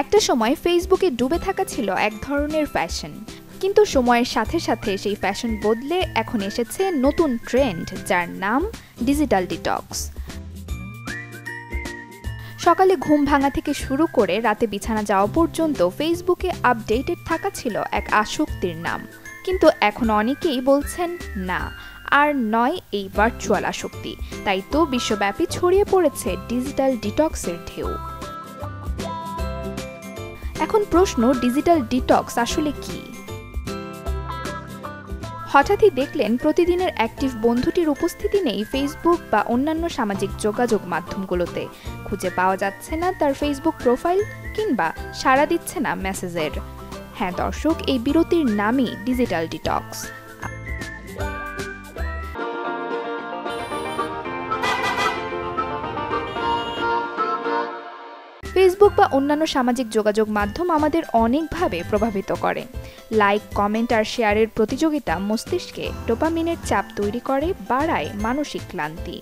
একটা সময় ফেসবুকে ডুবে থাকা ছিল এক ধরনের ফ্যাশন, কিন্তু সময়ের সাথে সাথে সেই ফ্যাশন বদলে এখন এসেছে নতুন ট্রেন্ড, যার নাম ডিজিটাল ডিটক্স। সকালে ঘুম ভাঙা থেকে শুরু করে রাতে বিছানা যাওয়া পর্যন্ত ফেসবুকে আপডেটেড থাকা ছিল এক আসক্তির নাম। কিন্তু এখন অনেকেই বলছেন না, আর নয় এই ভার্চুয়াল আসক্তি। তাই তো বিশ্বব্যাপী ছড়িয়ে পড়েছে ডিজিটাল ডিটক্সের ঢেউ। এখন প্রশ্ন, ডিজিটাল ডিটক্স আসলে কি? হঠাৎই দেখলেন প্রতিদিনের অ্যাক্টিভ বন্ধুটির উপস্থিতি নেই ফেসবুক বা অন্যান্য সামাজিক যোগাযোগ মাধ্যমগুলোতে, খুঁজে পাওয়া যাচ্ছে না তার ফেসবুক প্রোফাইল কিংবা সাড়া দিচ্ছে না মেসেজের। হ্যাঁ দর্শক, এই বিরতির নামই ডিজিটাল ডিটক্স। ফেসবুক বা অন্যান্য সামাজিক যোগাযোগ মাধ্যম আমাদের অনেকভাবে প্রভাবিত করে। লাইক, কমেন্ট আর শেয়ারের প্রতিযোগিতা মস্তিষ্কে ডোপামিনের চাপ তৈরি করে, বাড়ায় মানসিক ক্লান্তি।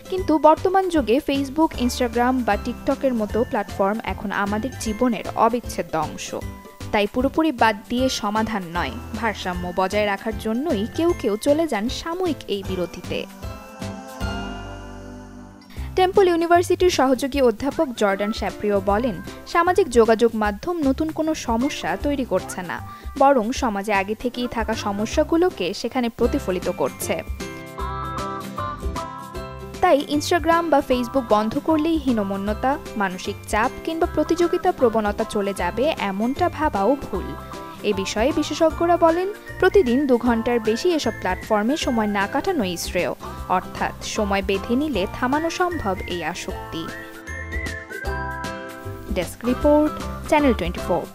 কিন্তু বর্তমান যুগে ফেসবুক, ইনস্টাগ্রাম বা টিকটকের মতো প্ল্যাটফর্ম এখন আমাদের জীবনের অবিচ্ছেদ্য অংশ। তাই পুরোপুরি বাদ দিয়ে সমাধান নয়, ভারসাম্য বজায় রাখার জন্যই কেউ কেউ চলে যান সাময়িক এই বিরতিতে। টেম্পল ইউনিভার্সিটির সহযোগী অধ্যাপক জর্ডান শ্যাপ্রিও বলেন, সামাজিক যোগাযোগ মাধ্যম নতুন কোনো সমস্যা তৈরি করছে না, বরং সমাজে আগে থেকেই থাকা সমস্যাগুলোকে সেখানে প্রতিফলিত করছে। তাই ইনস্টাগ্রাম বা ফেসবুক বন্ধ করলেই হীনমন্যতা, মানসিক চাপ কিংবা প্রতিযোগিতা প্রবণতা চলে যাবে, এমনটা ভাবাও ভুল। এ বিষয়ে বিশেষজ্ঞরা বলেন, প্রতিদিন 2 ঘন্টার বেশি এসব প্ল্যাটফর্মে সময় না কাটানোই শ্রেয়, অর্থাৎ সময় বেঁধে নিলে থামানো সম্ভব এই আসক্তি। Desk report, channel 24।